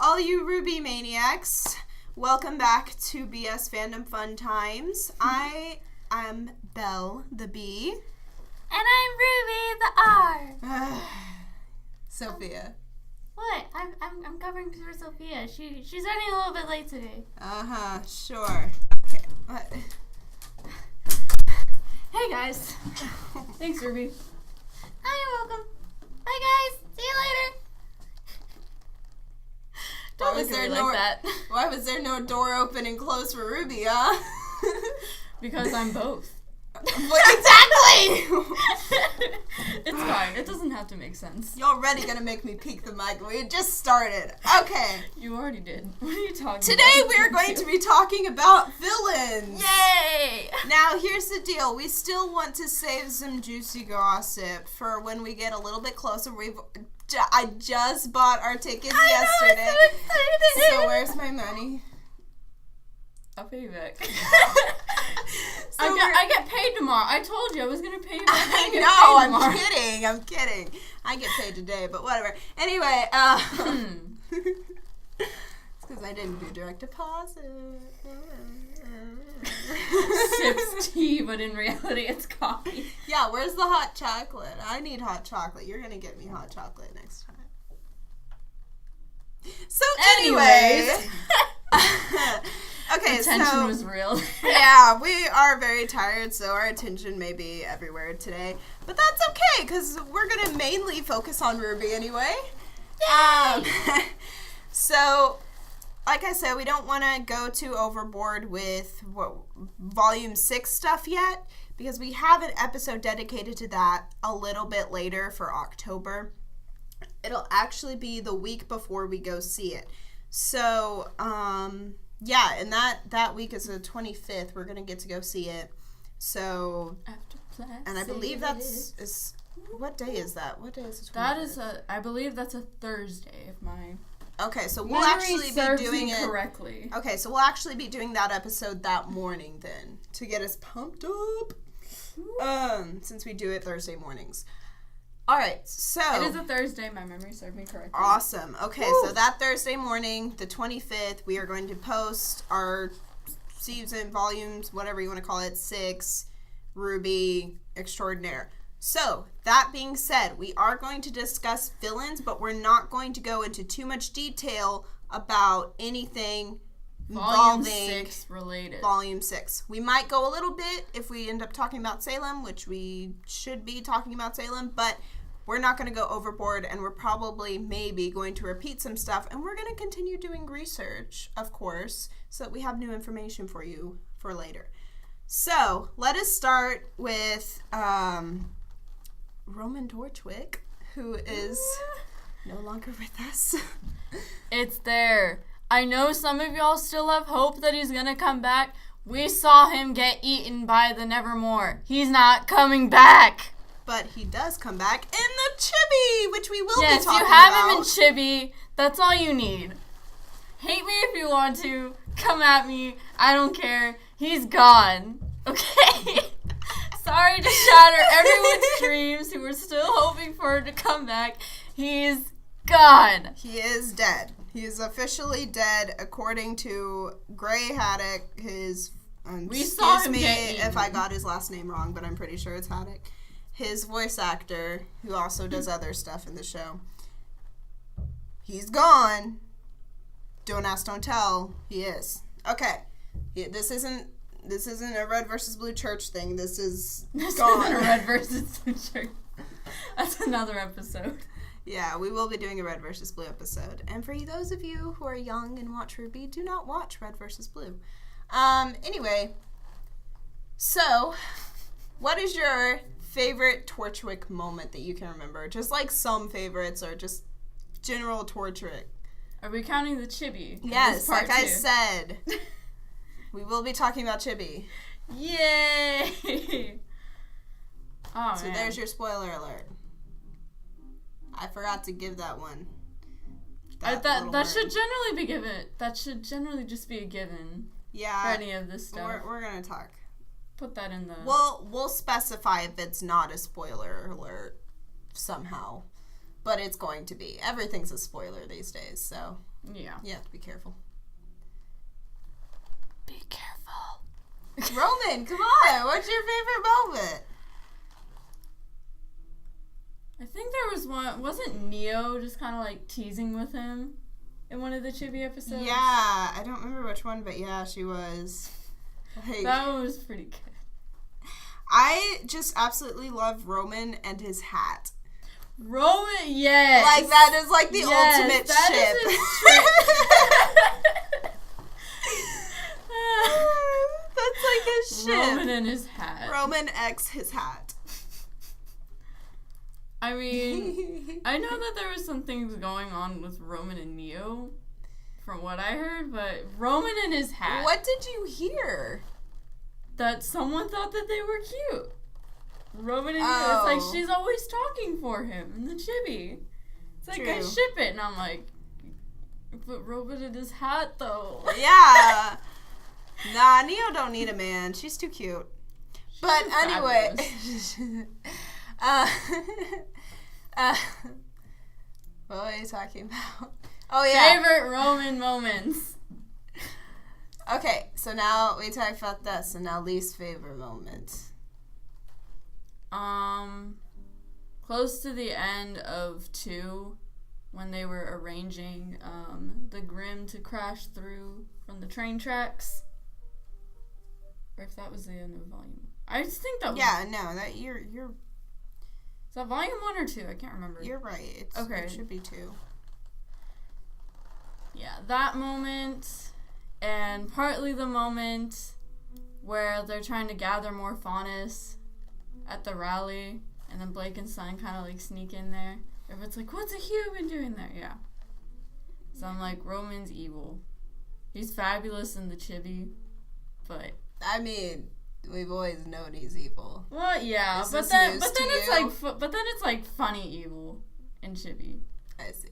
all you Rwby maniacs. Welcome back to BS Fandom Fun Times. I am Belle, the B. And I'm Rwby, the R. Sophia. What? I'm covering for Sophia. She's running a little bit late today. Sure. Okay. Hey guys. Thanks, Rwby. Oh, you're welcome. Bye guys. See you later. Don't look at me like that. Why was there no door open and closed for Rwby, huh? Because I'm both. Exactly! It's fine. It doesn't have to make sense. You're already gonna make me peek the mic. We just started. Okay. You already did. What are you talking about? Today we are going to be talking about villains. Yay! Now here's the deal. We still want to save some juicy gossip for when we get a little bit closer. I just bought our tickets yesterday. I'm so excited. So where's my money? I'll pay you back. I get paid tomorrow. I told you I was gonna pay you back. I'm kidding. I get paid today, but whatever. Anyway, it's because I didn't do direct deposit. Sips tea, but in reality it's coffee. Yeah, where's the hot chocolate? I need hot chocolate. You're gonna get me hot chocolate next time. So anyways. Okay, the tension was real. Yeah, we are very tired, so our attention may be everywhere today. But that's okay, because we're going to mainly focus on Rwby anyway. So, like I said, we don't want to go too overboard with Volume 6 stuff yet, because we have an episode dedicated to that a little bit later for October. It'll actually be the week before we go see it. So, yeah, and that week is the 25th. We're going to get to go see it. So, after class, and I believe is what day is that? What day is the 25th? That is I believe that's a Thursday, if my Okay, so we'll actually be doing it correctly. Okay, so we'll actually be doing that episode that morning then to get us pumped up. Since we do it Thursday mornings. All right, so it is a Thursday. My memory served me correctly. Awesome. Okay, Woo. So that Thursday morning, the 25th, we are going to post our season volumes, whatever you want to call it, 6, Rwby Extraordinaire. So, that being said, we are going to discuss villains, but we're not going to go into too much detail about anything Volume involving 6 related. Volume 6. We might go a little bit if we end up talking about Salem, which we should be talking about Salem, but we're not going to go overboard, and we're probably maybe going to repeat some stuff, and we're going to continue doing research, of course, so that we have new information for you for later. So, let us start with Roman Torchwick, who is no longer with us. It's there. I know some of y'all still have hope that he's gonna come back. We saw him get eaten by the Nevermore. He's not coming back. But he does come back in the Chibi, which we will be talking about. Yes, you have him in Chibi. That's all you need. Hate me if you want to. Come at me. I don't care. He's gone. Okay? Sorry to shatter everyone's dreams who were still hoping for him to come back. He's gone. He is dead. He is officially dead, according to Gray Haddock. We saw him me get eaten. if I got his last name wrong, but I'm pretty sure it's Haddock. His voice actor, who also does other stuff in the show. He's gone. Don't ask, don't tell. He is. Okay. This isn't a red versus blue church thing. This is gone. A red versus blue church. That's another episode. Yeah, we will be doing a red versus blue episode. And for those of you who are young and watch Rwby, do not watch red versus blue. Anyway, so what is your favorite Torchwick moment that you can remember? Just like some favorites or just general Torchwick. Are we counting the Chibi? Yes, like I said. We will be talking about Chibi. Yay! Oh, so man. There's your spoiler alert. I forgot to give that one. That should generally be given. That should generally just be a given. Yeah. For any of this stuff. We're gonna talk. Put that in the... We'll specify if it's not a spoiler alert somehow. but it's going to be. Everything's a spoiler these days, so Yeah. you have to be careful. Be careful. Roman, come on. What's your favorite moment? I think there was one. Wasn't Neo just kind of like teasing with him in one of the Chibi episodes? Yeah, I don't remember which one, but yeah, she was. Like, that one was pretty good. I just absolutely love Roman and his hat. Roman, yes. Like, that is like the ultimate that ship. Is his That's like his ship. Roman and his hat. Roman X his hat. I mean, I know that there was some things going on with Roman and Neo, from what I heard, but Roman and his hat. What did you hear? That someone thought that they were cute. Roman and Neo. Oh. It's like she's always talking for him in the chibi. It's like, I True. ship it, and I'm like, but Roman and his hat, though. Yeah. Nah, Neo don't need a man. She's too cute. But She's anyway. What are you talking about? Oh, yeah. Favorite Roman moments. Okay, so now we talked about that. So now least favorite moment. Close to the end of 2, when they were arranging the Grim to crash through from the train tracks. Or if that was the end of volume. I just think that was... Yeah, no, that you're Is that volume 1 or 2? I can't remember. you're right. Okay. It should be 2. Yeah, that moment, and partly the moment where they're trying to gather more faunus at the rally, and then Blake and Sun kind of like sneak in there. Everyone's like, what's a human doing there? Yeah. So I'm like, Roman's evil. He's fabulous in the chibi, but... I mean, we've always known he's evil. Well, yeah, Is but this then news but then to it's you? like but then it's like funny evil in chibi. I see.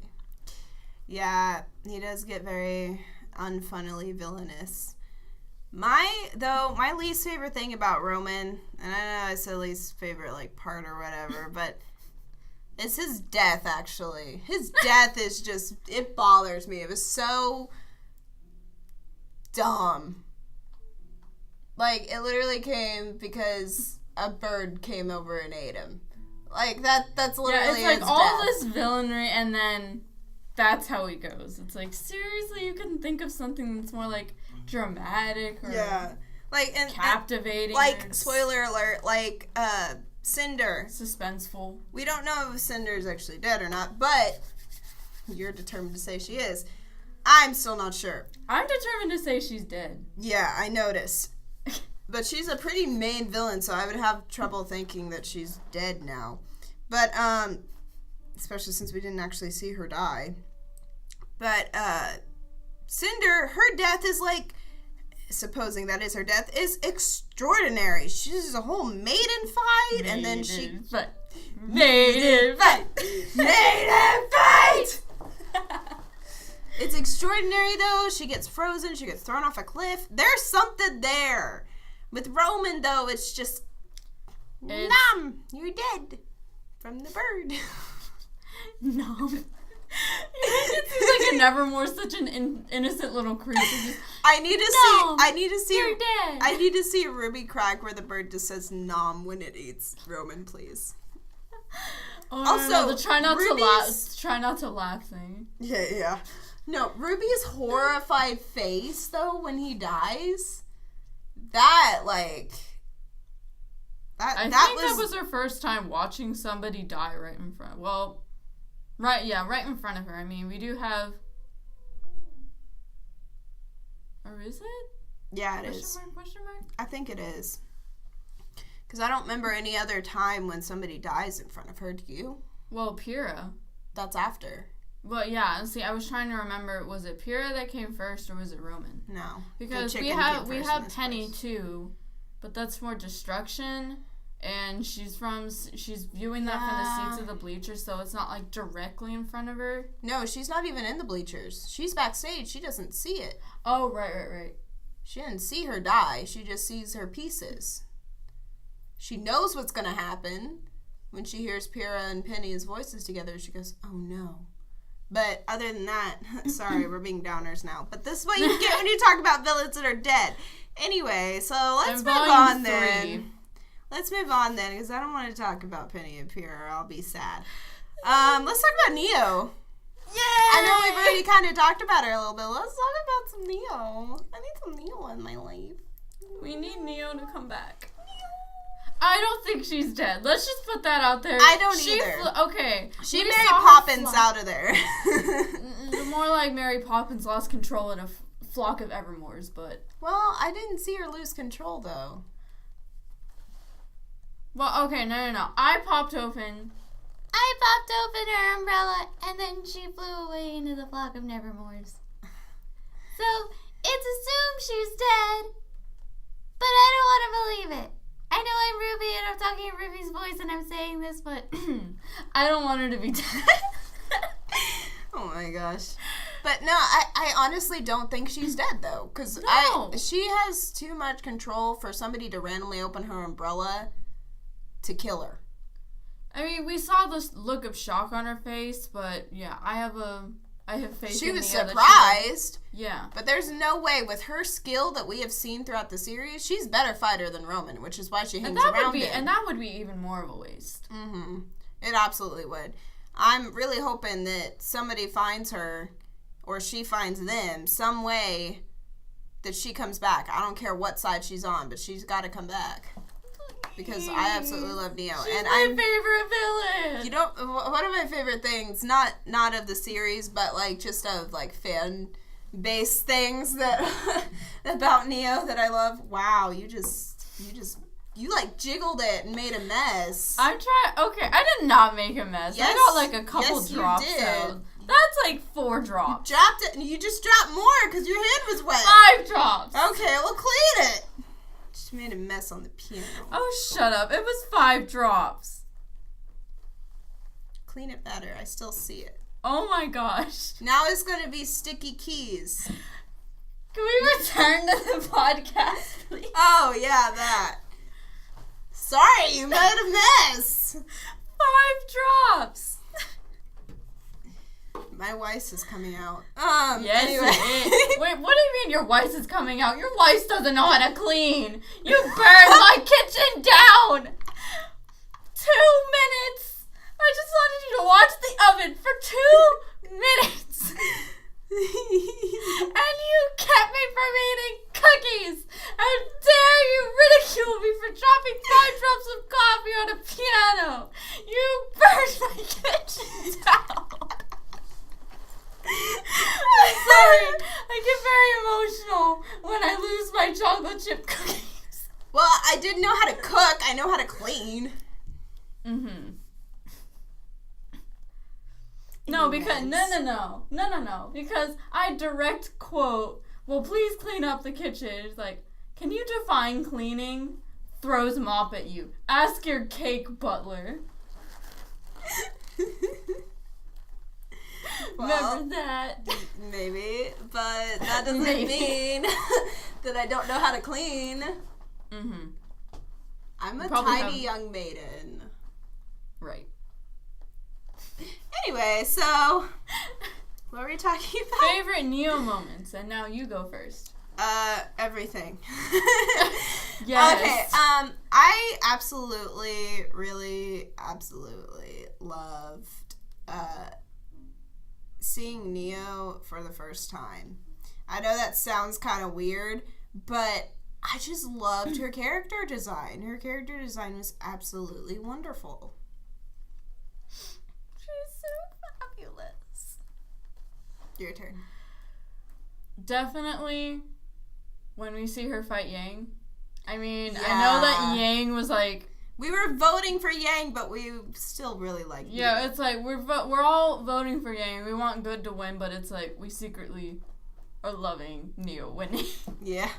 Yeah, he does get very unfunnily villainous. My least favorite thing about Roman, and I know I said least favorite like part or whatever, but it's his death actually. His death is just, it bothers me. It was so dumb. Like, it literally came because a bird came over and ate him. Like, that's literally yeah, it's like his all death. this villainry, and then that's how he goes. It's like, seriously, you couldn't think of something that's more like dramatic or Like, and captivating, like, or spoiler alert, like, Cinder. suspenseful. We don't know if Cinder is actually dead or not, but you're determined to say she is. I'm still not sure. I'm determined to say she's dead. Yeah, I noticed. But she's a pretty main villain, so I would have trouble thinking that she's dead now. But, especially since we didn't actually see her die. But, Cinder, her death is like, supposing that is her death, is extraordinary. She's a whole maiden fight, and then she... Maiden fight! Maiden fight! It's extraordinary, though. She gets frozen. She gets thrown off a cliff. There's something there. With Roman, though, it's just... Nom! You're dead. From the bird. Nom. It seems like a Nevermore, such an innocent little creature. Just, I need to see... You're dead. I need to see Rwby crack where the bird just says nom when it eats Roman, please. Oh, Also, no, the try not Ruby's- to laugh thing. Yeah. No, Ruby's horrified face, though, when he dies, that, like... I think that was her first time watching somebody die right in front. Well, right in front of her. I mean, we do have... Or is it? Yeah, it is. Question mark? I think it is. Because I don't remember any other time when somebody dies in front of her. Do you? Well, Pyrrha. That's after. Well, yeah. See, I was trying to remember. Was it Pyrrha that came first, or was it Roman? No. Because The we chicken have came first in this Penny place. too, but that's for destruction, and she's viewing that from the seats of the bleachers, so it's not like directly in front of her. No, she's not even in the bleachers. She's backstage. She doesn't see it. Oh, right. She didn't see her die. She just sees her pieces. She knows what's going to happen when she hears Pyrrha and Penny's voices together, she goes, "Oh no." But other than that, sorry, we're being downers now. But this is what you get when you talk about villains that are dead. Anyway, so let's move on then. Let's move on then, because I don't want to talk about Penny and Pyrrha. I'll be sad. Let's talk about Neo. Yay! I know we've already kind of talked about her a little bit. Let's talk about some Neo. I need some Neo in my life. We need Neo to come back. I don't think she's dead. Let's just put that out there. I don't either. Okay. She Mary Poppins out of there. More like Mary Poppins lost control in a flock of Evermores, but... Well, I didn't see her lose control, though. Well, okay, no. I popped open her umbrella, and then she flew away into the flock of Nevermores. So, it's assumed she's dead, but I don't want to believe it. I know I'm Ruby, and I'm talking in Ruby's voice, and I'm saying this, but I don't want her to be dead. Oh my gosh. But no, I honestly don't think she's dead, though, because she has too much control for somebody to randomly open her umbrella to kill her. I mean, we saw this look of shock on her face, but yeah, I have faith she in was Nia surprised. Yeah. But there's no way with her skill that we have seen throughout the series, she's a better fighter than Roman, which is why she hangs around him. And that would be even more of a waste. Mm-hmm. It absolutely would. I'm really hoping that somebody finds her, or she finds them, some way that she comes back. I don't care what side she's on, but she's got to come back. Because I absolutely love Neo. She's my favorite villain. You know, one of my favorite things, not of the series, but like just of like fan base things that about Neo that I love. Wow, you like jiggled it and made a mess. Okay, I did not make a mess. Yes, I got like a couple drops. You did. So that's like 4 drops. You dropped it, and you just dropped more because your hand was wet. 5 drops. Okay, well clean it. Just made a mess on the piano. Oh, shut up. It was 5 drops. Clean it better. I still see it. Oh my gosh. Now it's going to be sticky keys. Can we return to the podcast, please? Oh, yeah, that. Sorry, you made a mess. 5 drops. My Weiss is coming out. Yes, anyway. it is. Wait, what do you mean your Weiss is coming out? Your Weiss doesn't know how to clean. You burned my kitchen down. 2 minutes. I just wanted you to watch the oven for 2 minutes. And you kept me from eating cookies. How dare you ridicule me for dropping 5 drops of coffee on a piano. You burned my kitchen down. I'm sorry. I get very emotional when I lose my chocolate chip cookies. Well, I didn't know how to cook. I know how to clean. Mm-hmm. No, because no. Because I direct quote, "Well, please clean up the kitchen." It's like, can you define cleaning? Throws mop at you. Ask your cake butler. Well, remember that? Maybe, but that doesn't mean that I don't know how to clean. Mm-hmm. I'm a tiny young maiden. Right. Anyway, so what were we talking about? Favorite Neo moments, and now you go first. Everything. Yes. Okay, I absolutely, really, absolutely loved, seeing Neo for the first time. I know that sounds kind of weird, but I just loved her character design. Her character design was absolutely wonderful. She's so fabulous. Your turn. Definitely when we see her fight Yang. I mean, Yeah. I know that Yang was like... We were voting for Yang, but we still really like Neo. Yeah, it's like we're all voting for Yang. We want good to win, but it's like we secretly are loving Neo winning. Yeah.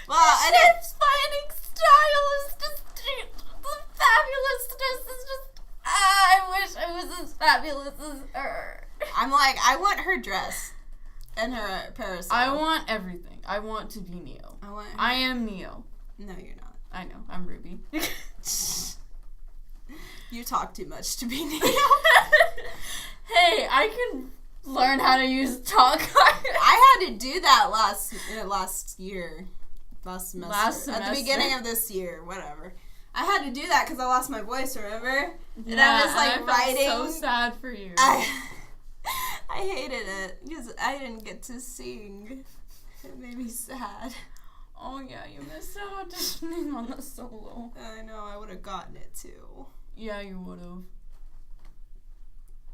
Well, The ship's fighting style is just... The fabulousness is just... I wish I was as fabulous as her. I'm like, I want her dress and her parasol. I want everything. I want to be Neo. I am Neo. No, you're not. I know. I'm Ruby. You talk too much to be Neo. Hey, I can learn how to use talk cards. I had to do that last year. Last semester. At the beginning of this year, whatever. I had to do that because I lost my voice, remember? And I was like writing. So sad for you. I hated it because I didn't get to sing. It made me sad. Oh yeah, you missed out auditioning on the solo. I know, I would have gotten it too. Yeah, you would have.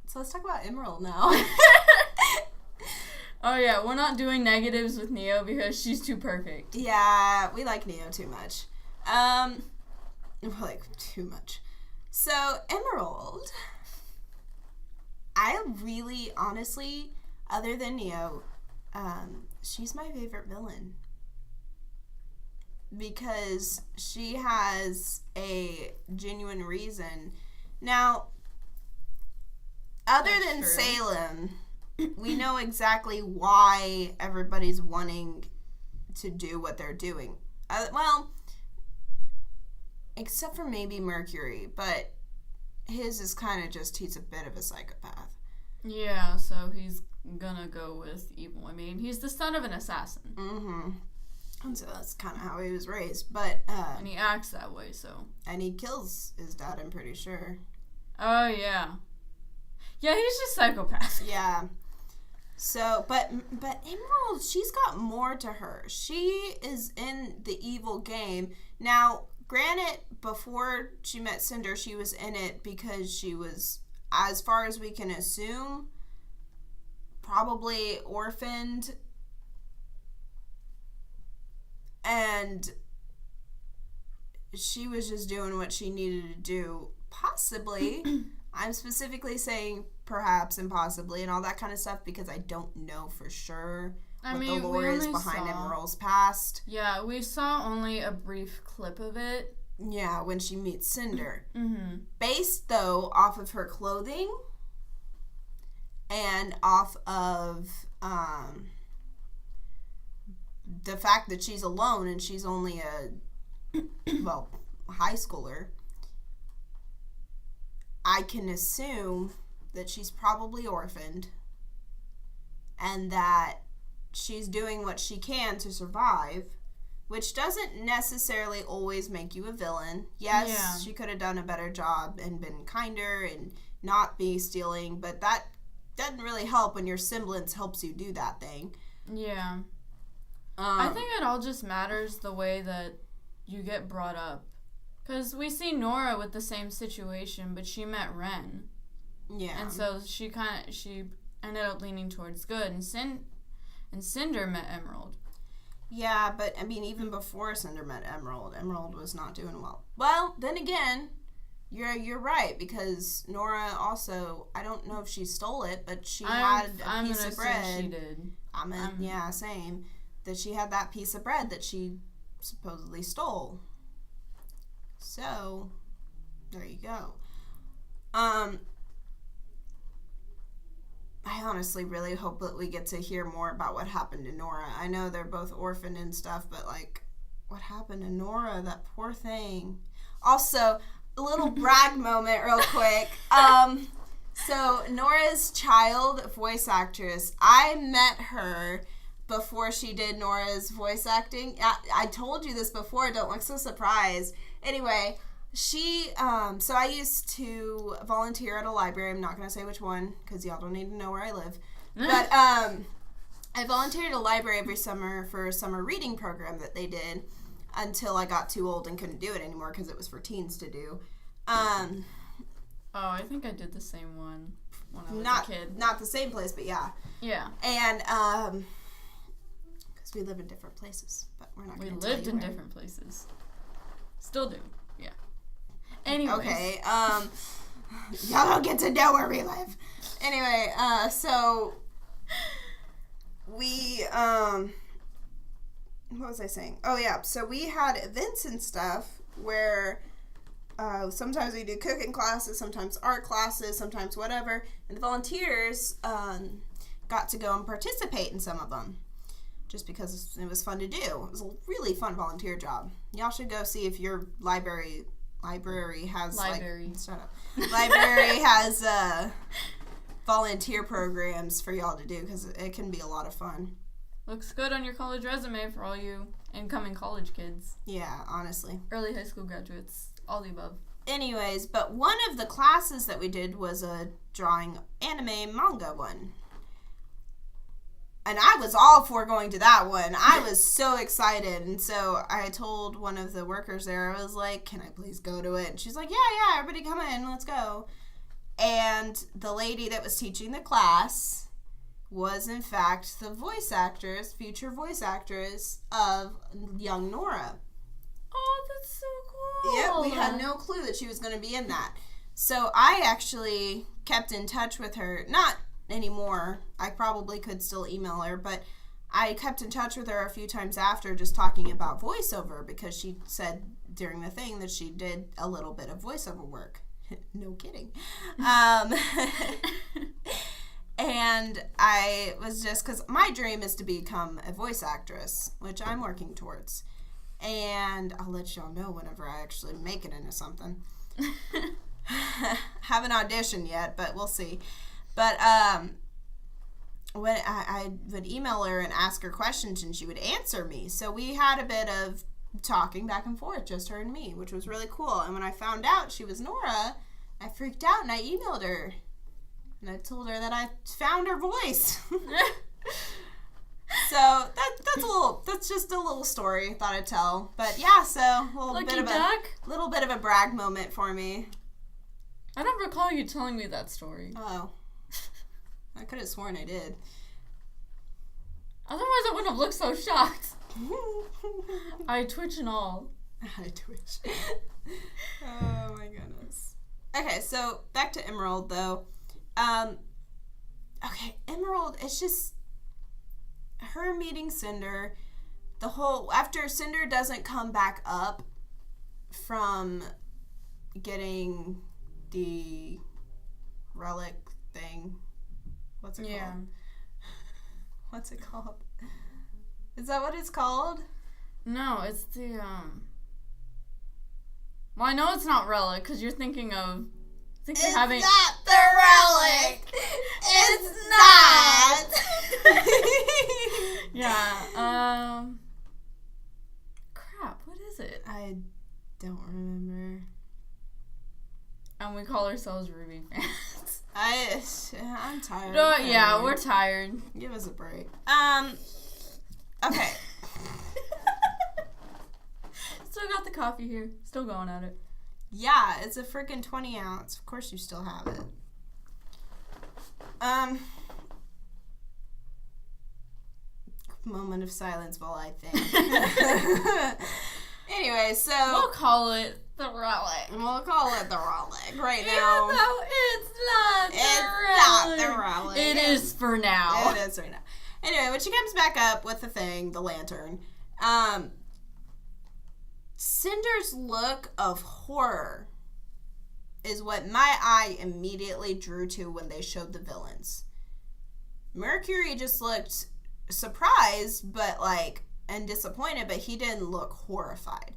So let's talk about Emerald now. Oh yeah, we're not doing negatives with Neo because she's too perfect. Yeah, we like Neo too much. Like, too much. So, Emerald, I really, honestly, other than Neo, she's my favorite villain. Because she has a genuine reason. Now, other than Salem, we know exactly why everybody's wanting to do what they're doing. Well, except for maybe Mercury, but his is kind of just, he's a bit of a psychopath. Yeah, so he's gonna go with evil. I mean, he's the son of an assassin. Mm-hmm. And so that's kind of how he was raised, but... and he acts that way, so... And he kills his dad, I'm pretty sure. Oh, yeah. Yeah, he's just psychopath. Yeah. So, but Emerald, she's got more to her. She is in the evil game. Now, granted, before she met Cinder, she was in it because she was, as far as we can assume, probably orphaned. And she was just doing what she needed to do. Possibly. I'm specifically saying perhaps and possibly and all that kind of stuff because I don't know for sure what the lore is behind Emerald's past. Yeah, we saw only a brief clip of it. Yeah, when she meets Cinder. Mm-hmm. Based, though, off of her clothing and off of the fact that she's alone and she's only a, well, high schooler, I can assume that she's probably orphaned and that she's doing what she can to survive, which doesn't necessarily always make you a villain. Yes, she could have done a better job and been kinder and not be stealing, but that doesn't really help when your semblance helps you do that thing. Yeah. I think it all just matters the way that you get brought up. Because we see Nora with the same situation, but she met Ren. Yeah. And so she ended up leaning towards good. And Cinder met Emerald. Yeah, but, I mean, even before Cinder met Emerald, Emerald was not doing well. Well, then again, you're right, because Nora also, I don't know if she stole it, but she had a piece of bread. She did. Yeah, same. That she had that piece of bread that she supposedly stole. So, there you go. I honestly really hope that we get to hear more about what happened to Nora. I know they're both orphaned and stuff, but, like, what happened to Nora? That poor thing. Also, a little brag moment real quick. So, Nora's child voice actress, I met her before she did Nora's voice acting. I told you this before, don't look so surprised. Anyway, she, so I used to volunteer at a library. I'm not going to say which one, because y'all don't need to know where I live. But, I volunteered at a library every summer for a summer reading program that they did until I got too old and couldn't do it anymore because it was for teens to do. Oh, I think I did the same one when I was a kid. Not the same place, but yeah. Yeah. And, because we live in different places, but we're not going to tell you. We lived in different places. Still do. Yeah. Anyways. Okay. Y'all don't get to know where we live. Anyway, so we, what was I saying? Oh, yeah. So we had events and stuff where sometimes we do cooking classes, sometimes art classes, sometimes whatever. And the volunteers got to go and participate in some of them just because it was fun to do. It was a really fun volunteer job. Y'all should go see if your library library has Library. Shut up. Library has volunteer programs for y'all to do because it can be a lot of fun. Looks good on your college resume for all you incoming college kids. Yeah, honestly. Early high school graduates. All the above. Anyways, but one of the classes that we did was a drawing anime manga one. And I was all for going to that one. I was so excited. And so I told one of the workers there, I was like, can I please go to it? And she's like, yeah, everybody come in, let's go. And the lady that was teaching the class was, in fact, the future voice actress of young Nora. Oh, that's so cool. Yep, we had no clue that she was going to be in that. So I actually kept in touch with her. Not anymore. I probably could still email her, but I kept in touch with her a few times after, just talking about voiceover, because she said during the thing that she did a little bit of voiceover work. No kidding. And I was just, because my dream is to become a voice actress, which I'm working towards. And I'll let y'all know whenever I actually make it into something. Haven't auditioned yet, but we'll see. But when I would email her and ask her questions, and she would answer me. So we had a bit of talking back and forth, just her and me, which was really cool. And when I found out she was Nora, I freaked out and I emailed her. And I told her that I found her voice. So that's just a little story I thought I'd tell. But yeah, so a little bit of a brag moment for me. I don't recall you telling me that story. Oh. I could have sworn I did. Otherwise I wouldn't have looked so shocked. I twitch and all. I twitch. Oh my goodness. Okay, so back to Emerald though. Okay, Emerald, it's just her meeting Cinder, after Cinder doesn't come back up from getting the relic thing. What's it called? What's it called? Is that what it's called? No, it's the, well, I know it's not relic, because you're thinking of... It's not the relic! It's not! Yeah, crap, what is it? I don't remember. And we call ourselves Rwby fans. I'm tired. No, yeah, we're tired. Give us a break. Okay. Still got the coffee here. Still going at it. Yeah, it's a freaking 20 ounce. Of course you still have it. Moment of silence while I think. Anyway, so... We'll call it the relic. right now. Even though it's not the relic. It is for now. It is right now. Anyway, when she comes back up with the thing, the lantern, Cinder's look of horror is what my eye immediately drew to when they showed the villains. Mercury just looked surprised, but and disappointed, but he didn't look horrified.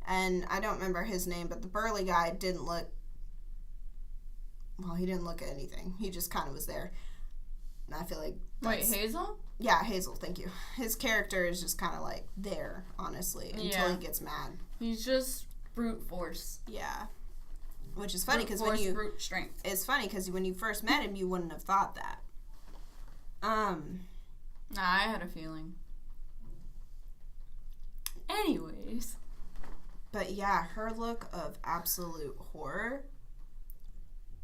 And I don't remember his name, but the burly guy didn't look, well, he didn't look at anything. He just kind of was there. And I feel like Wait, Hazel? Yeah, Hazel, thank you. His character is just kind of there, honestly, until he gets mad. He's just brute force. Yeah. Which is funny because brute strength. It's funny because when you first met him, you wouldn't have thought that. Nah, I had a feeling. Anyways. But yeah, her look of absolute horror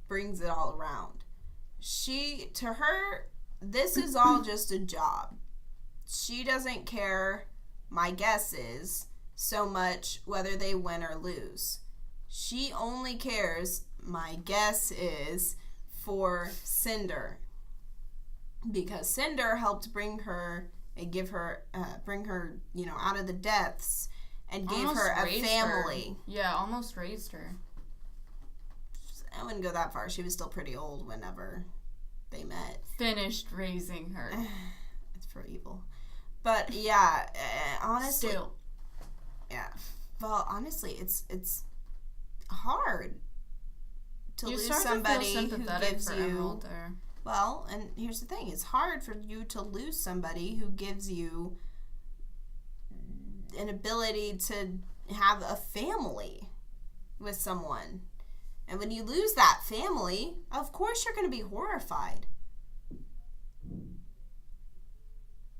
brings it all around. To her, this is all just a job. She doesn't care, my guess is, so much whether they win or lose. She only cares, my guess is, for Cinder. Because Cinder helped bring her, out of the depths and gave her a family. Yeah, almost raised her. I wouldn't go that far. She was still pretty old whenever they met. Finished raising her. It's for evil. But yeah, honestly. Still. Yeah. Well, honestly, hard to lose somebody who gives you. Emerald there. Well, and here's the thing: it's hard for you to lose somebody who gives you an ability to have a family with someone. And when you lose that family, of course you're going to be horrified.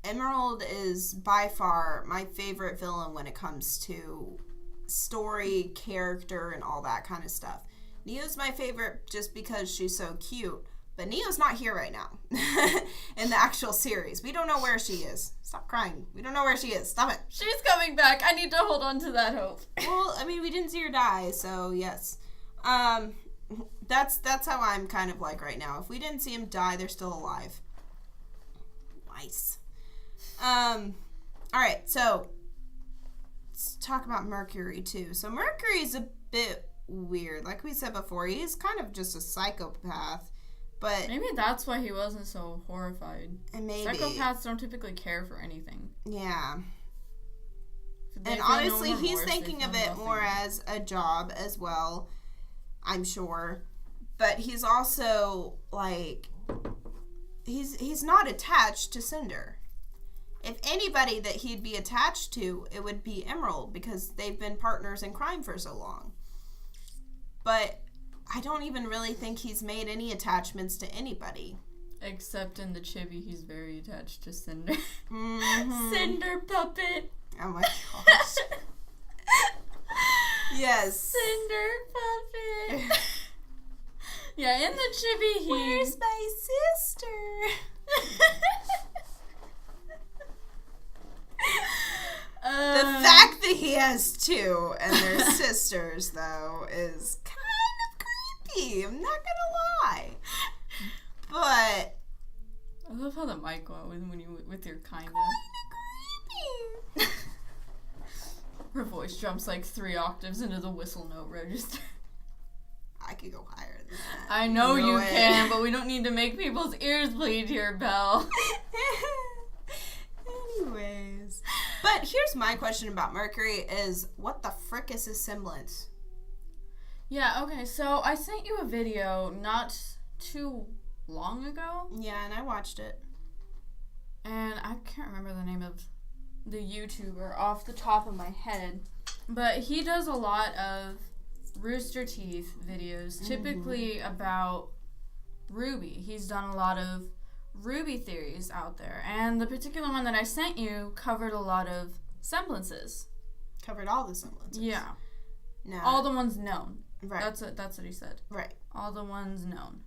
Emerald is by far my favorite villain when it comes to story, character, and all that kind of stuff. Neo's my favorite just because she's so cute. But Neo's not here right now in the actual series. We don't know where she is. Stop crying. We don't know where she is. Stop it. She's coming back. I need to hold on to that hope. Well, I mean, we didn't see her die, so yes. That's how I'm kind of like right now. If we didn't see him die, they're still alive. Nice. All right, so let's talk about Mercury too. So Mercury's a bit weird. Like we said before, he's kind of just a psychopath. But maybe that's why he wasn't so horrified. And maybe psychopaths don't typically care for anything. Yeah. And honestly, he's thinking of it more as a job as well, I'm sure. But he's also like he's not attached to Cinder. If anybody that he'd be attached to, it would be Emerald because they've been partners in crime for so long. But I don't even really think he's made any attachments to anybody. Except in the chibi, he's very attached to Cinder. Mm-hmm. Cinder puppet. Oh my gosh. Yes. Cinder puppet. Yeah, in the chibi, Where's my sister? The fact that he has two and they're sisters, though, is kind of creepy. I'm not gonna lie. But I love how the mic went when you with your kinda. Creepy. Her voice jumps like 3 octaves into the whistle note register. I could go higher than that. I know you can, but we don't need to make people's ears bleed here, Belle. Anyways. But here's my question about Mercury is, what the frick is his semblance? Yeah, okay, so I sent you a video not too long ago. Yeah, and I watched it. And I can't remember the name of the YouTuber off the top of my head. But he does a lot of Rooster Teeth videos, typically about Rwby. He's done a lot of Rwby theories out there. And the particular one that I sent you covered a lot of semblances. Covered all the semblances. Yeah. No. All the ones known. Right. That's what he said. Right. All the ones known.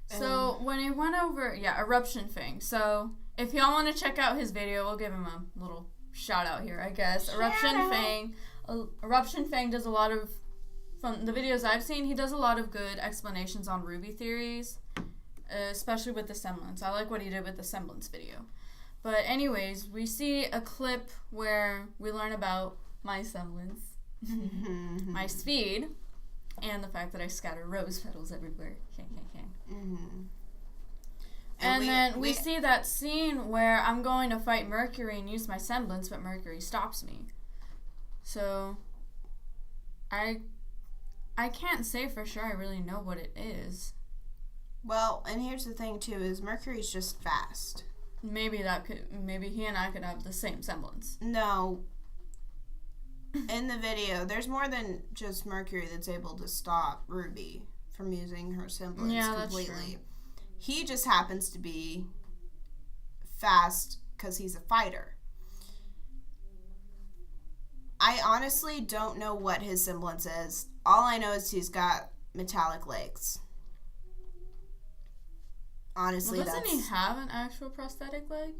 So when he went over, Eruption Fang. So if y'all want to check out his video, we'll give him a little shout out here, I guess. Eruption Fang does a lot of, from the videos I've seen, he does a lot of good explanations on Rwby theories, especially with the semblance. I like what he did with the semblance video. But anyways, we see a clip where we learn about my semblance, my speed, and the fact that I scatter rose petals everywhere. And then we see that scene where I'm going to fight Mercury and use my semblance, but Mercury stops me. So I can't say for sure I really know what it is. Well, and here's the thing too, is Mercury's just fast. Maybe he and I could have the same semblance. No. In the video, there's more than just Mercury that's able to stop Rwby from using her semblance completely. That's true. He just happens to be fast because he's a fighter. I honestly don't know what his semblance is. All I know is he's got metallic legs. Honestly, doesn't he have an actual prosthetic leg?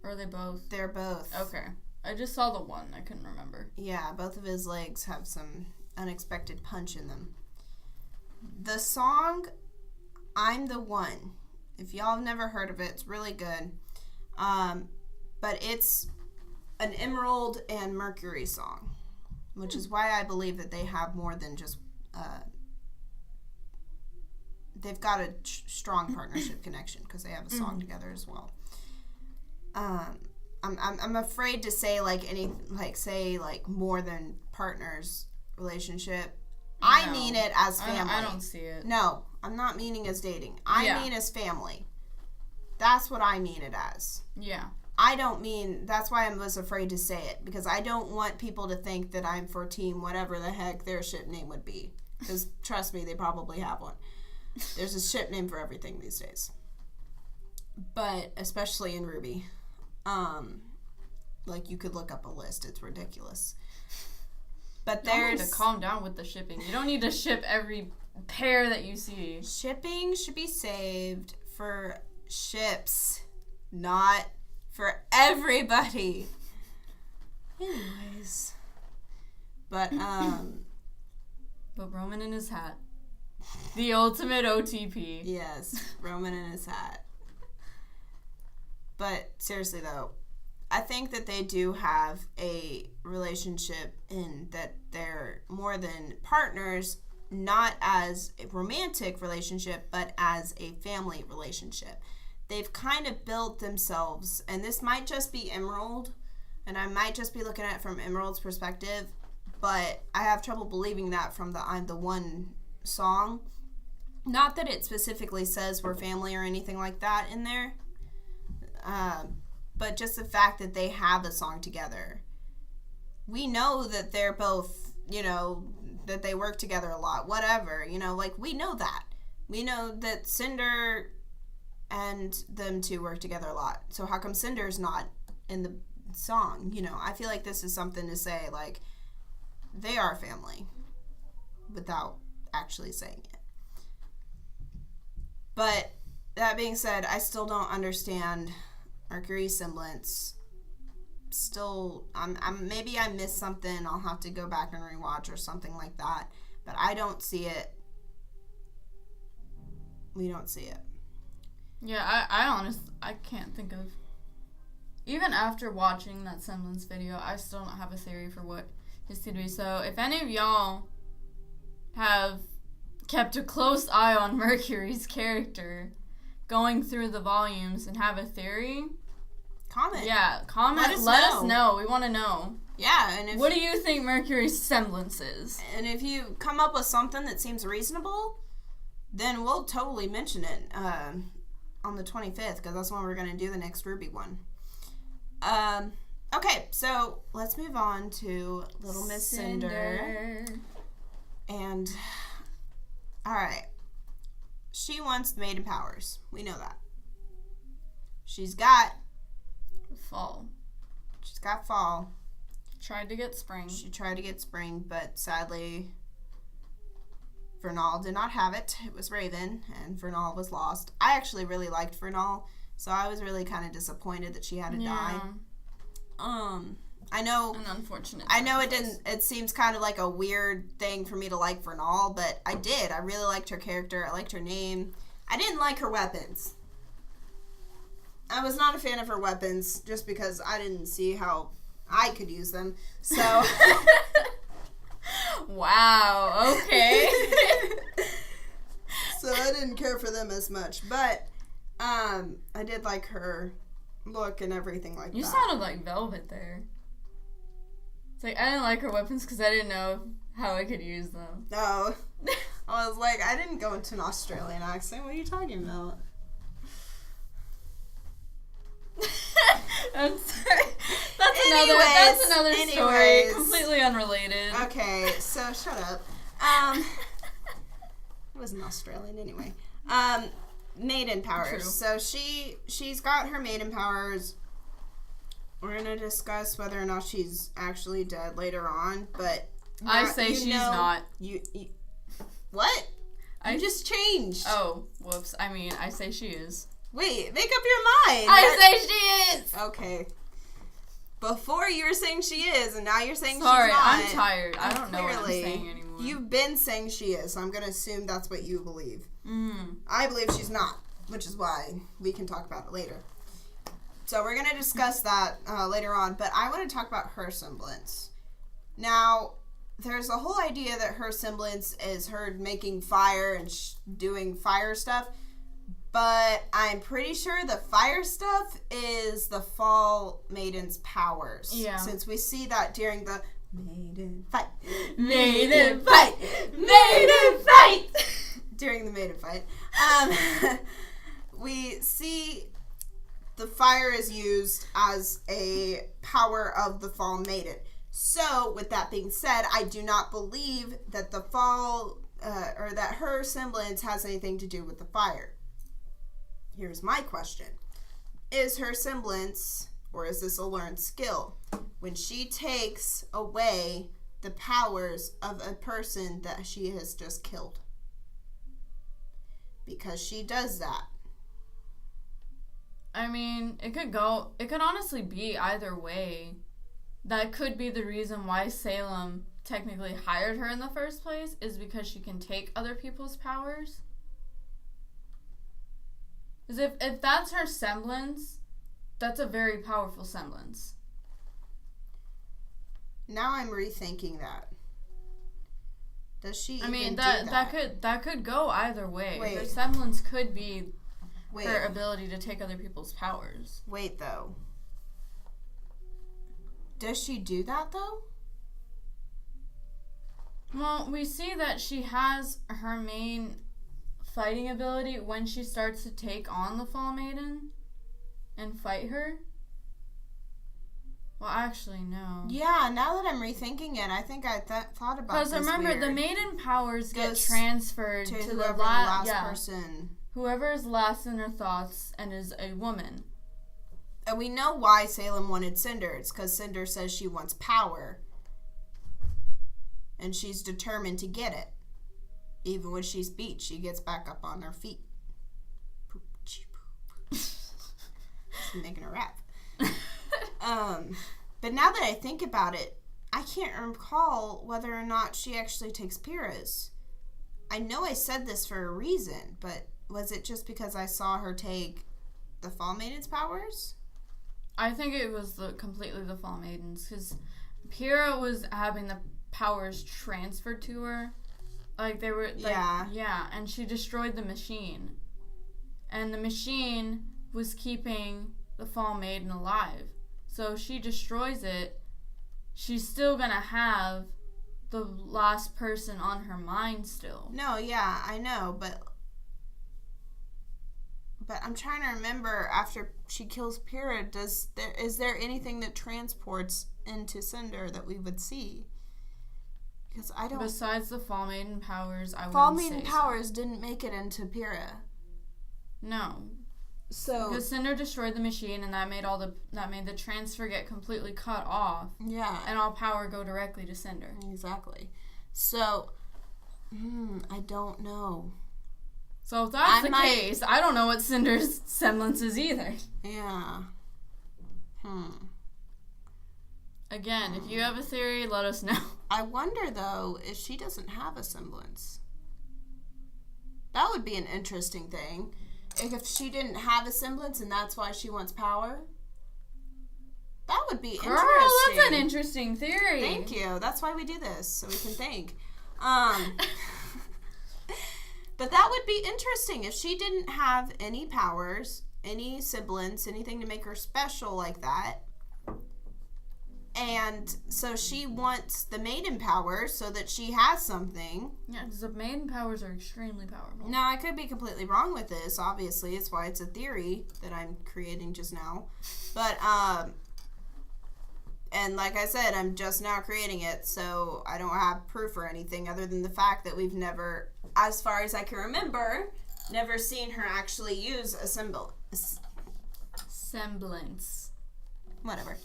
Or are they both? They're both. Okay. I just saw the one. I couldn't remember. Yeah, both of his legs have some unexpected punch in them. The song, I'm the One. If y'all have never heard of it, it's really good. But it's an Emerald and Mercury song, which is why I believe that they have more than just... they've got a strong partnership connection because they have a song together as well. I'm afraid to say say more than partners relationship. I mean it as family. I don't see it. No, I'm not meaning as dating. I mean as family. That's what I mean it as. Yeah. I don't mean, that's why I was afraid to say it, because I don't want people to think that I'm for team whatever the heck their ship name would be. Because trust me, they probably have one. There's a ship name for everything these days. But especially in Rwby. Like, you could look up a list. It's ridiculous. But there's... You need to calm down with the shipping. You don't need to ship every pair that you see. Shipping should be saved for ships, not for everybody. Anyways. But Roman in his hat. The ultimate OTP. Yes, Roman in his hat. But seriously, though, I think that they do have a relationship in that they're more than partners, not as a romantic relationship, but as a family relationship. They've kind of built themselves, and this might just be Emerald, and I might just be looking at it from Emerald's perspective, but I have trouble believing that from the I'm the One song. Not that it specifically says we're family or anything like that in there, but just the fact that they have a song together. We know that they're both, that they work together a lot, whatever, like, we know that. We know that Cinder and them two work together a lot. So how come Cinder's not in the song? I feel like this is something to say, like, they are family without actually saying it. But that being said, I still don't understand Mercury's semblance. Still, maybe I missed something. I'll have to go back and rewatch or something like that. But I don't see it. We don't see it. Yeah, I honestly, I can't think of... Even after watching that semblance video, I still don't have a theory for what his could be. So if any of y'all have kept a close eye on Mercury's character going through the volumes and have a theory... Comment. Yeah, comment. Let us know. We want to know. Yeah, and what do you think Mercury's semblance is? And if you come up with something that seems reasonable, then we'll totally mention it on the 25th, because that's when we're going to do the next Rwby one. Okay, so let's move on to Little Miss Cinder. And, alright. She wants maiden powers. We know that. She's got... Fall. She's got fall. Tried to get spring. She tried to get spring, but sadly, Vernal did not have it. It was Raven, and Vernal was lost. I actually really liked Vernal, so I was really kind of disappointed that she had to die. I know. An unfortunate. I know it seems kind of like a weird thing for me to like Vernal, but I did. I really liked her character. I liked her name. I didn't like her weapons. I was not a fan of her weapons just because I didn't see how I could use them. So. Wow, okay. So I didn't care for them as much. But I did like her look and everything like that. You sounded like Velvet there. It's like, I didn't like her weapons because I didn't know how I could use them. No. I was like, I didn't go into an Australian accent. What are you talking about? I'm sorry. That's another story. Completely unrelated. Okay, so shut up. It was an Australian anyway. Maiden powers. True. So she's got her maiden powers. We're gonna discuss whether or not she's actually dead later on, but I say she's not. You what? I just changed. Oh, whoops. I mean, I say she is. Wait, make up your mind. I say she is. Okay. Before you were saying she is, and now you're saying she's not. Sorry, I'm tired. I don't know what I'm saying anymore. You've been saying she is, so I'm going to assume that's what you believe. Mm. I believe she's not, which is why we can talk about it later. So we're going to discuss that later on, but I want to talk about her semblance. Now, there's a whole idea that her semblance is her making fire and doing fire stuff. But I'm pretty sure the fire stuff is the Fall Maiden's powers. Yeah. Since we see that during the Maiden fight. Maiden fight. Maiden fight. During the maiden fight, we see the fire is used as a power of the Fall Maiden. So, with that being said, I do not believe that the fall, or that her semblance has anything to do with the fire. Here's my question. Is her semblance, or is this a learned skill, when she takes away the powers of a person that she has just killed? Because she does that. I mean, it could honestly be either way. That could be the reason why Salem technically hired her in the first place, is because she can take other people's powers. Because if that's her semblance, that's a very powerful semblance. Now I'm rethinking that. Does she? I mean, do that? that could go either way. Wait. Her semblance could be Wait. her ability to take other people's powers. Wait, though. Does she do that, though? Well, we see that she has her main fighting ability when she starts to take on the Fall Maiden and fight her. Well, actually, no. Yeah, now that I'm rethinking it, I think I thought about this. Because remember, weird. the maiden powers get Goes transferred to to whoever the last yeah, person. whoever is last in her thoughts and is a woman. And we know why Salem wanted Cinder. It's because Cinder says she wants power. And she's determined to get it. Even when she's beat, she gets back up on her feet. Poop, chee, poop. She's making a rap. But now that I think about it, I can't recall whether or not she actually takes Pyrrha's. I know I said this for a reason, but was it just because I saw her take the Fall Maiden's powers? I think it was completely the Fall Maidens, because Pyrrha was having the powers transferred to her. Like, they were... Yeah, and she destroyed the machine. And the machine was keeping the Fall Maiden alive. So if she destroys it, she's still gonna have the last person on her mind still. No, yeah, I know, but I'm trying to remember, after she kills Pyrrha, is there anything that transports into Cinder that we would see? Because I don't... Besides the Fall Maiden powers, I Fall wouldn't Maiden say powers so. didn't make it into Pyrrha. No. So... Because Cinder destroyed the machine, and that made the transfer get completely cut off. Yeah. And all power go directly to Cinder. Exactly. So, I don't know. So if that's the case, I don't know what Cinder's semblance is either. Yeah. Again, if you have a theory, let us know. I wonder, though, if she doesn't have a semblance. That would be an interesting thing. If she didn't have a semblance and that's why she wants power. That would be interesting. Girl, that's an interesting theory. Thank you. That's why we do this, so we can think. But that would be interesting if she didn't have any powers, any semblance, anything to make her special like that. And so she wants the maiden powers so that she has something. Yeah, because the maiden powers are extremely powerful. Now, I could be completely wrong with this, obviously. It's why it's a theory that I'm creating just now. But, and like I said, I'm just now creating it, so I don't have proof or anything other than the fact that we've never, as far as I can remember, never seen her actually use a Semblance. Whatever.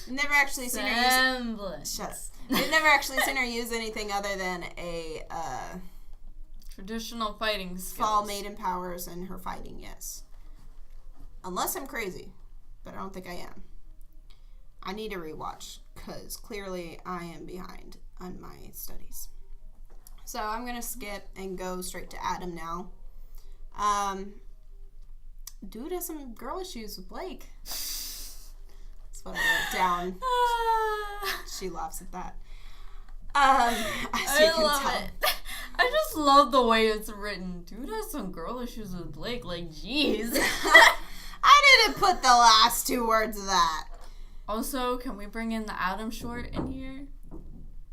Never actually seen her use... Semblance. Shut up. We've never actually seen her use anything other than a... Traditional fighting skills. Fall Maiden powers and her fighting, yes. Unless I'm crazy. But I don't think I am. I need to rewatch, because clearly I am behind on my studies. So I'm going to skip and go straight to Adam now. Dude has some girl issues with Blake. That's what I wrote down. She laughs at that. I love it. I just love the way it's written. Dude has some girl issues with Blake. Like, jeez. I didn't put the last two words of that. Also, can we bring in the Adam short in here?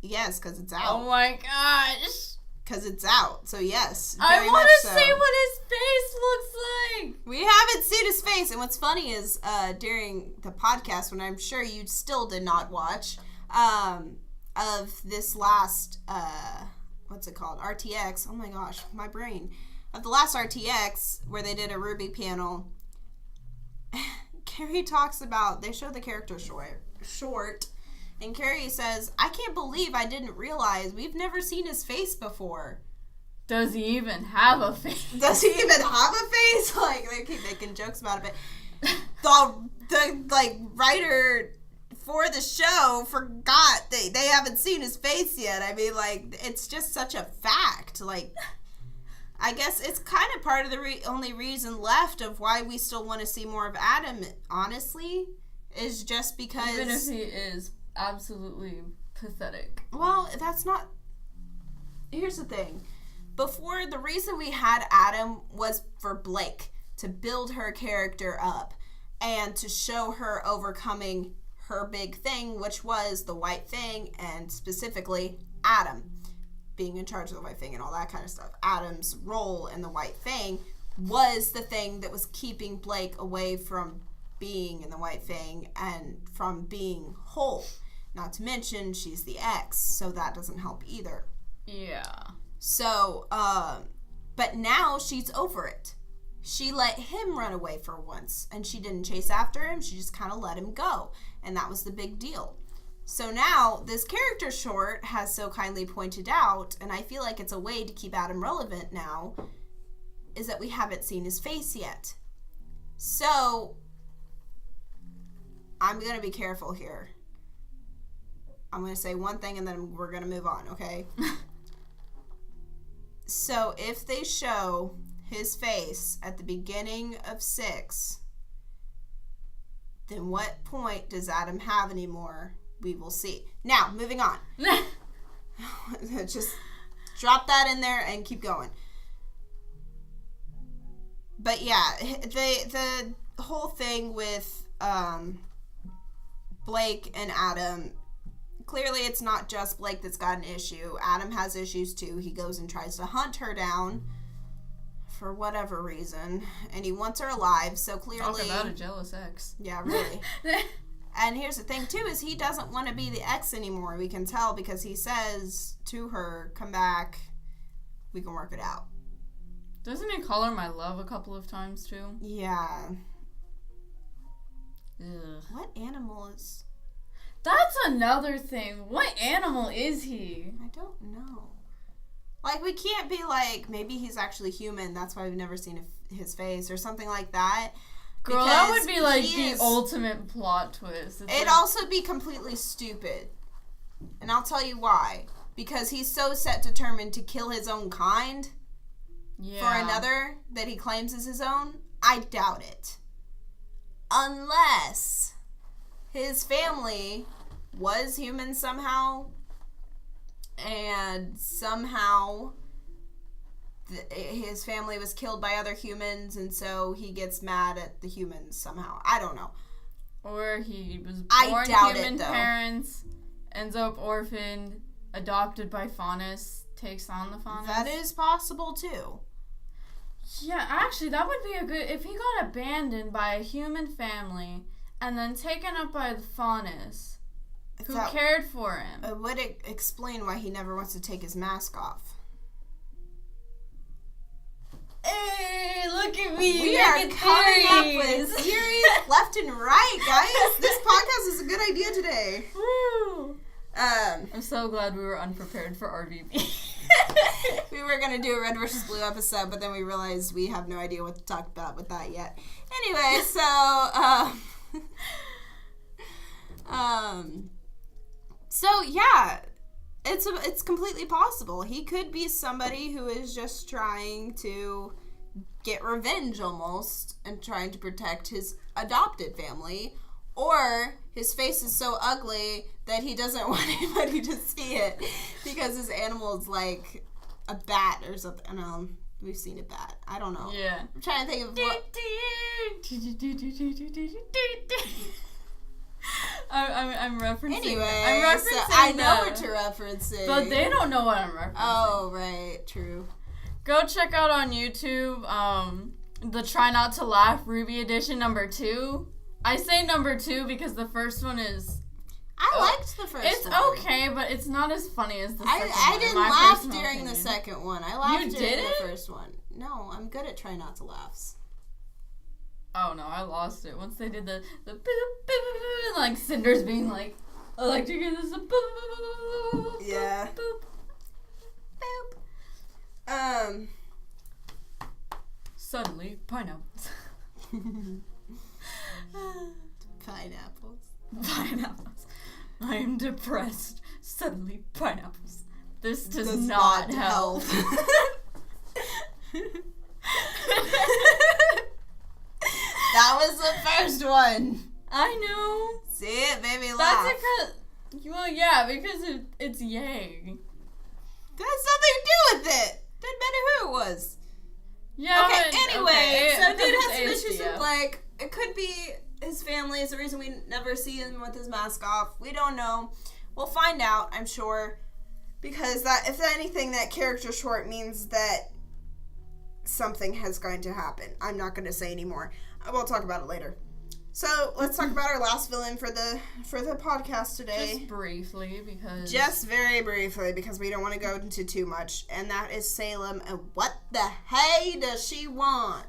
Yes, because it's out. Oh my gosh. Because it's out. So yes. I want to so. see what his face looks like. We haven't seen his face. And what's funny is during the podcast, when I'm sure you still did not watch, of this last, what's it called? RTX. Oh my gosh, my brain. Of the last RTX, where they did a Rwby panel, Carrie talks about, they show the character short, and Carrie says, I can't believe I didn't realize we've never seen his face before. Does he even have a face? Does he even have a face? Like, they keep making jokes about it, but the like, writer for the show forgot they haven't seen his face yet. I mean, like, it's just such a fact. Like, I guess it's kind of part of the only reason left of why we still want to see more of Adam, honestly, is just because... Even if he is absolutely pathetic. Well, that's not... Here's the thing. Before, the reason we had Adam was for Blake, to build her character up and to show her overcoming her big thing, which was the White Thing, and specifically Adam being in charge of the White Thing and all that kind of stuff. Adam's role in the White Thing was the thing that was keeping Blake away from being in the White Thing and from being whole. Not to mention, she's the ex, so that doesn't help either. Yeah. So, but now she's over it. She let him run away for once, and she didn't chase after him. She just kind of let him go, and that was the big deal. So now, this character short has so kindly pointed out, and I feel like it's a way to keep Adam relevant now, is that we haven't seen his face yet. So, I'm going to be careful here. I'm going to say one thing, and then we're going to move on, okay? So, if they show his face at the beginning of 6, then what point does Adam have anymore? We will see. Now, moving on. Just drop that in there and keep going. But yeah, the whole thing with Blake and Adam, clearly it's not just Blake that's got an issue. Adam has issues too. He goes and tries to hunt her down for whatever reason, and he wants her alive, so clearly... Talk about a jealous ex. Yeah, really. And here's the thing, too, is he doesn't want to be the ex anymore. We can tell because he says to her, come back, we can work it out. Doesn't he call her my love a couple of times, too? Yeah. Ugh. What animal is... That's another thing. What animal is he? I don't know. Like, we can't be like, maybe he's actually human, that's why we've never seen his face, or something like that. Girl, that would be like the ultimate plot twist. It'd also be completely stupid. And I'll tell you why. Because he's so determined to kill his own kind for another that he claims is his own. I doubt it. Unless his family was human somehow, and somehow his family was killed by other humans, and so he gets mad at the humans somehow. I don't know. Or he was born human parents, ends up orphaned, adopted by Faunus, takes on the Faunus. That is possible too. Yeah, actually, that would be a good... If he got abandoned by a human family and then taken up by the Faunus, who cared for him. It would explain why he never wants to take his mask off. Hey, look at me. We are coming up with theories left and right, guys. This podcast is a good idea today. Woo. I'm so glad we were unprepared for Rwby. We were going to do a Red versus Blue episode, but then we realized we have no idea what to talk about with that yet. Anyway, so yeah, it's completely possible. He could be somebody who is just trying to get revenge almost and trying to protect his adopted family, or his face is so ugly that he doesn't want anybody to see it because his animal is like a bat or something. I don't know. We've seen a bat. I don't know. Yeah. I'm trying to think of what... I'm referencing. Anyway, I'm referencing. so I know what you're referencing. But they don't know what I'm referencing. Oh, right. True. Go check out on YouTube the Try Not to Laugh Rwby edition number 2. I say number 2 because the first one is... I liked the first one. It's okay, but it's not as funny as the second one. I didn't laugh during the second one. I laughed during the first one. No, I'm good at Try Not to Laughs. Oh no, I lost it. Once they did the boop, boop, boop, like cinders being like electric and this boop, boop, boop, yeah. Boop, boop. Suddenly, pineapples. Pineapples. I am depressed. Suddenly, pineapples. This does not help. That was the first one. I know. See it, baby, laugh. That's because, well, yeah, because it's yay. That has nothing to do with it. Doesn't matter who it was. Yeah. Okay. But, anyway, so dude has some ASDF. issues with Blake. It could be his family is the reason we never see him with his mask off. We don't know. We'll find out, I'm sure, because that, if anything, that character short means that something has going to happen. I'm not going to say anymore. I will talk about it later. So let's talk about our last villain for the podcast today. Just briefly, because... Just very briefly, because we don't want to go into too much. And that is Salem. And what the hey does she want?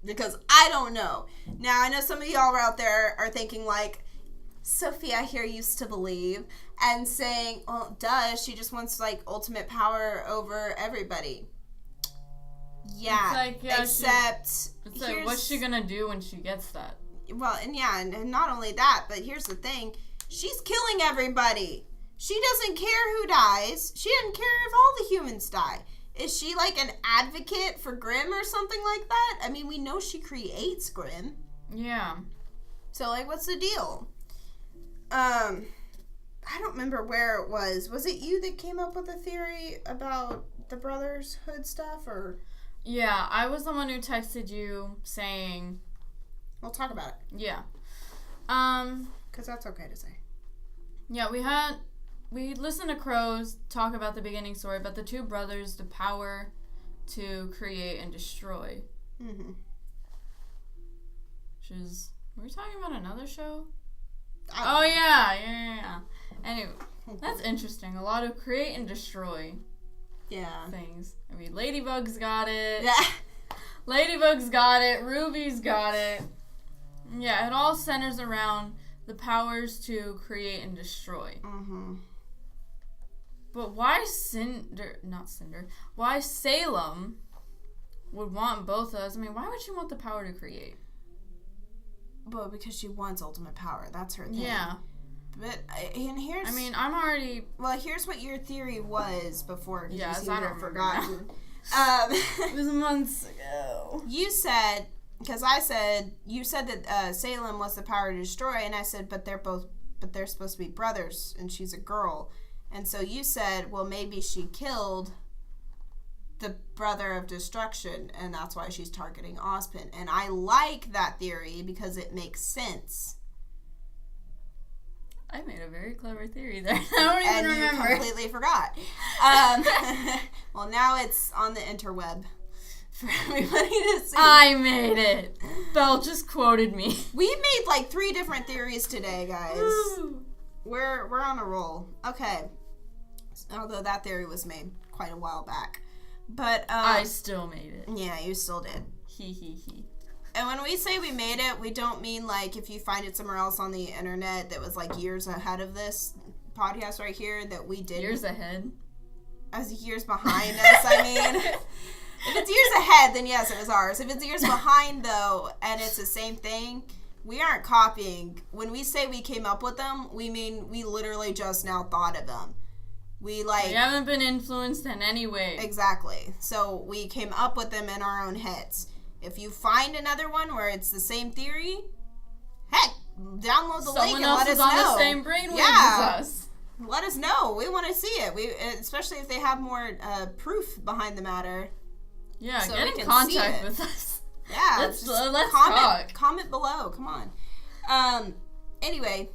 Because I don't know. Now, I know some of y'all out there are thinking like, Sophia here used to believe, and saying, well, duh, she just wants like ultimate power over everybody. Yeah, it's like, yeah, except it's like, what's she gonna do when she gets that? Well, and yeah, and not only that, but here's the thing: she's killing everybody. She doesn't care who dies. She doesn't care if all the humans die. Is she like an advocate for Grimm or something like that? I mean, we know she creates Grimm. Yeah. So like, what's the deal? I don't remember where it was. Was it you that came up with a theory about the Brotherhood stuff, or? Yeah, I was the one who texted you saying... We'll talk about it. Yeah. Because that's okay to say. Yeah, we listened to Crows talk about the beginning story, but the two brothers, the power to create and destroy. Mm-hmm. Which is... Were we talking about another show? Oh, yeah. Anyway, that's interesting. A lot of create and destroy. Yeah. Things. I mean, Ladybug's got it. Yeah. Ladybug's got it. Ruby's got it. Yeah, it all centers around the powers to create and destroy. Mm-hmm. But why why Salem would want both of us? I mean, why would she want the power to create? Well, because she wants ultimate power. That's her thing. Yeah. But, and here's... I mean, I'm already... Well, here's what your theory was before. Yeah, you I don't forgotten. It was months ago. You said... Because I said... You said that Salem was the power to destroy, and I said, but they're supposed to be brothers, and she's a girl. And so you said, well, maybe she killed the brother of destruction, and that's why she's targeting Ozpin. And I like that theory because it makes sense. I made a very clever theory there. I don't even remember. And you completely forgot. Well, now it's on the interweb for everybody to see. I made it. Belle just quoted me. We made like 3 different theories today, guys. Woo. We're on a roll. Okay. Although that theory was made quite a while back. But I still made it. Yeah, you still did. He. And when we say we made it, we don't mean like if you find it somewhere else on the internet that was like years ahead of this podcast right here that we did. Years ahead? As years behind us, I mean. If it's years ahead, then yes, it was ours. If it's years behind, though, and it's the same thing, we aren't copying. When we say we came up with them, we mean we literally just now thought of them. We haven't been influenced in any way. Exactly. So we came up with them in our own heads. If you find another one where it's the same theory, heck, download the link and let us know. Someone else is on the same brainwave as us. Let us know. We want to see it. Especially if they have more proof behind the matter. Yeah, so get in contact with us. Yeah, let's comment, talk. Comment below. Come on. Anyway,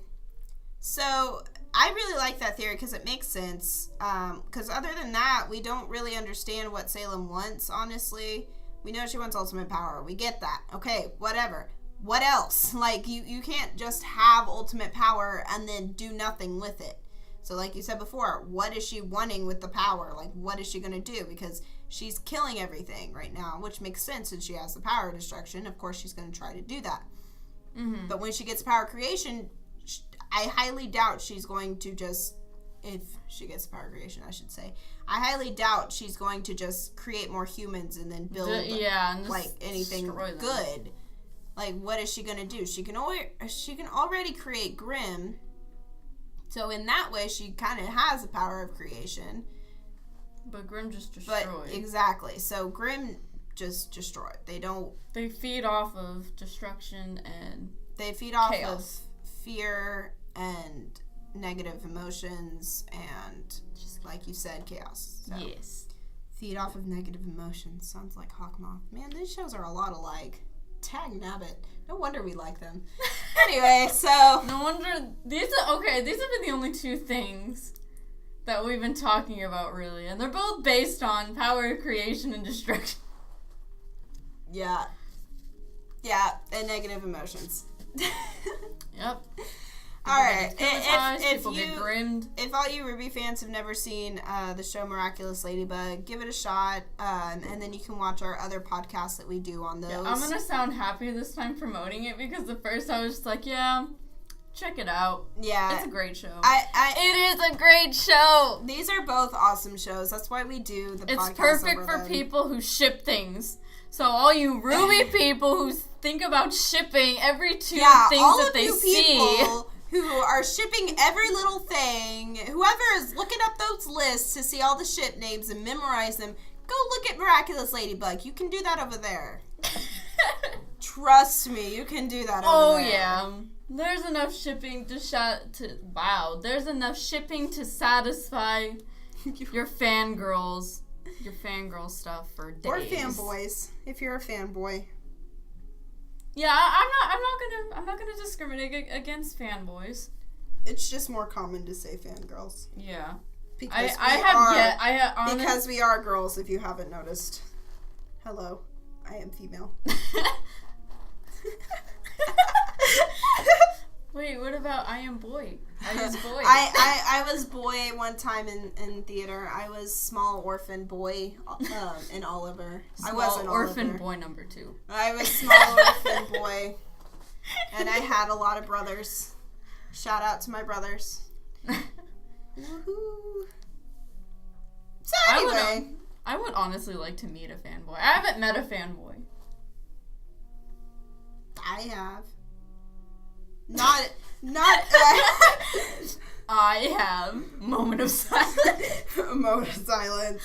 so I really like that theory because it makes sense. Because other than that, we don't really understand what Salem wants, honestly. We know she wants ultimate power. We get that. Okay, whatever. What else? Like, you can't just have ultimate power and then do nothing with it. So like you said before, what is she wanting with the power? Like, what is she going to do? Because she's killing everything right now, which makes sense since she has the power of destruction. Of course, she's going to try to do that. Mm-hmm. But when she gets power creation, I highly doubt she's going to just, if she gets power creation, I should say, I highly doubt she's going to just create more humans and then build, and like, anything good. Like, what is she going to do? She can already create Grimm. So in that way, she kind of has the power of creation. But Grimm just destroyed. Exactly. So Grimm just destroyed. They feed off of destruction and they feed off chaos. Of fear and negative emotions and, just like you said, chaos. So yes. Feed off of negative emotions. Sounds like Hawkmoth. Man, these shows are a lot alike. Tag nabbit. No wonder we like them. Anyway, so no wonder these have been the only two things that we've been talking about, really, and they're both based on power of creation and destruction. Yeah, and negative emotions. Yep. All right. If all you Rwby fans have never seen the show Miraculous Ladybug, give it a shot, and then you can watch our other podcasts that we do on those. Yeah, I'm gonna sound happy this time promoting it because the first I was just like, yeah, check it out. Yeah, it's a great show. It is a great show. These are both awesome shows. That's why we do the podcast. It's perfect for people who ship things. So all you Rwby people who think about shipping every two things that they see. Who are shipping every little thing, whoever is looking up those lists to see all the ship names and memorize them, go look at Miraculous Ladybug. You can do that over there. Trust me, you can do that over there. Oh, yeah. There's enough shipping there's enough shipping to satisfy your fangirl stuff for days. Or fanboys, if you're a fanboy. Yeah, I'm not gonna discriminate against fanboys. It's just more common to say fangirls. Yeah. Because we are girls, if you haven't noticed. Hello, I am female. Wait, what about I am boy? I was boy. I was boy one time in theater. I was small orphan boy in Oliver. I wasn't orphan Oliver. Boy number 2. I was small orphan boy, and I had a lot of brothers. Shout out to my brothers. Woohoo! So anyway, I would honestly like to meet a fanboy. I haven't met a fanboy. I have. I have. Moment of silence. A moment of silence.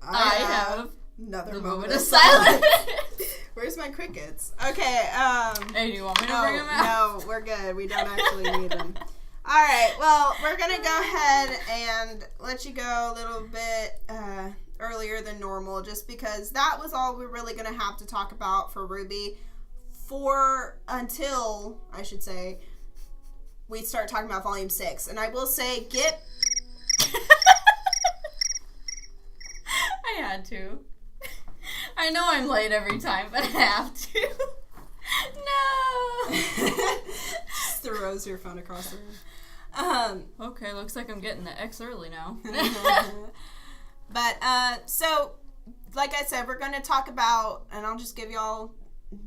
I have. Another moment of silence. Where's my crickets? Okay, Hey, do you want me to bring them out? No, we're good. We don't actually need them. Alright, well, we're gonna go ahead and let you go a little bit earlier than normal, just because that was all we're really gonna have to talk about for Rwby. Until we start talking about Volume 6. And I will say, I had to. I know I'm late every time, but I have to. No! Just throws your phone across the room. Okay, looks like I'm getting the X early now. But, so, like I said, we're going to talk about, and I'll just give y'all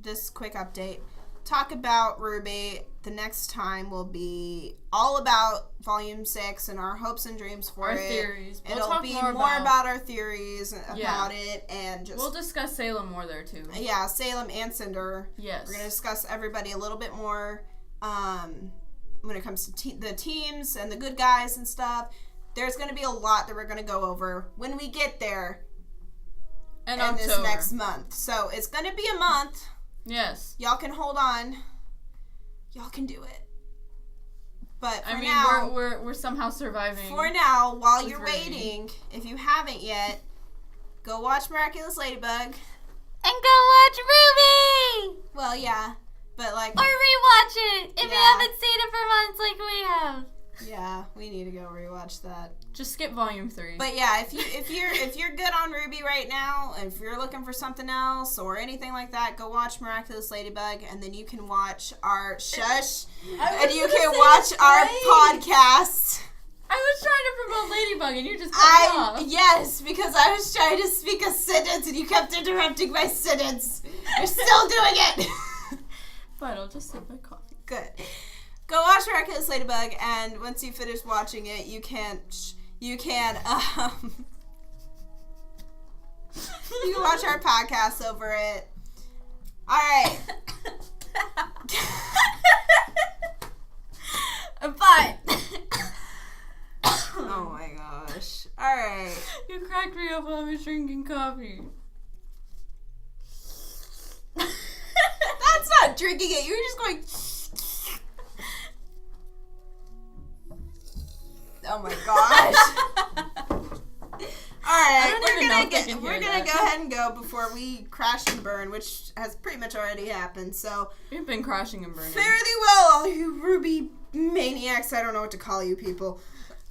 this quick update, talk about Rwby. The next time will be all about Volume 6 and our hopes and dreams for our it. Theories. It'll be more about our theories about it, and just we'll discuss Salem more there too. Yeah, Salem and Cinder. Yes, we're gonna discuss everybody a little bit more when it comes to the teams and the good guys and stuff. There's gonna be a lot that we're gonna go over when we get there. And this next month. So it's gonna be a month. Yes. Y'all can hold on. Y'all can do it. But for now, we're somehow surviving. For now, while you're waiting, if you haven't yet, go watch Miraculous Ladybug. And go watch Rwby! But like, or rewatch it if you Yeah. haven't seen it for months like we have. yeah, we need to go rewatch that. Just skip volume 3. But yeah, if you're good on Rwby right now, if you're looking for something else or anything like that, go watch Miraculous Ladybug, and then you can watch our Shush, and you can watch our podcast. I was trying to promote Ladybug and you just cut me off. Yes, because I was trying to speak a sentence and you kept interrupting my sentence. You're still doing it. Fine, I'll just sip my coffee. Good. Go watch Miraculous Ladybug, and once you finish watching it, you can you can watch our podcast over it. All right. Bye. Oh my gosh. All right. You cracked me up while I was drinking coffee. That's not drinking it. You were just going. Oh my gosh. All right, we're gonna go ahead and go before we crash and burn, which has pretty much already happened. So We've been crashing and burning. fairly well, all you Rwby maniacs. I don't know what to call you people.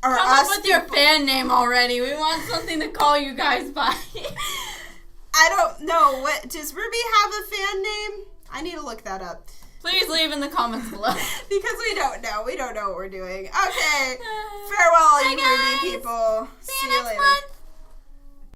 Or Come us up with your people. fan name already. We want something to call you guys by. I don't know. What does Rwby have a fan name? I need to look that up. Please leave in the comments below. Because we don't know. We don't know what we're doing. Okay. Farewell, all you Bye, Rwby guys. people. See you next month.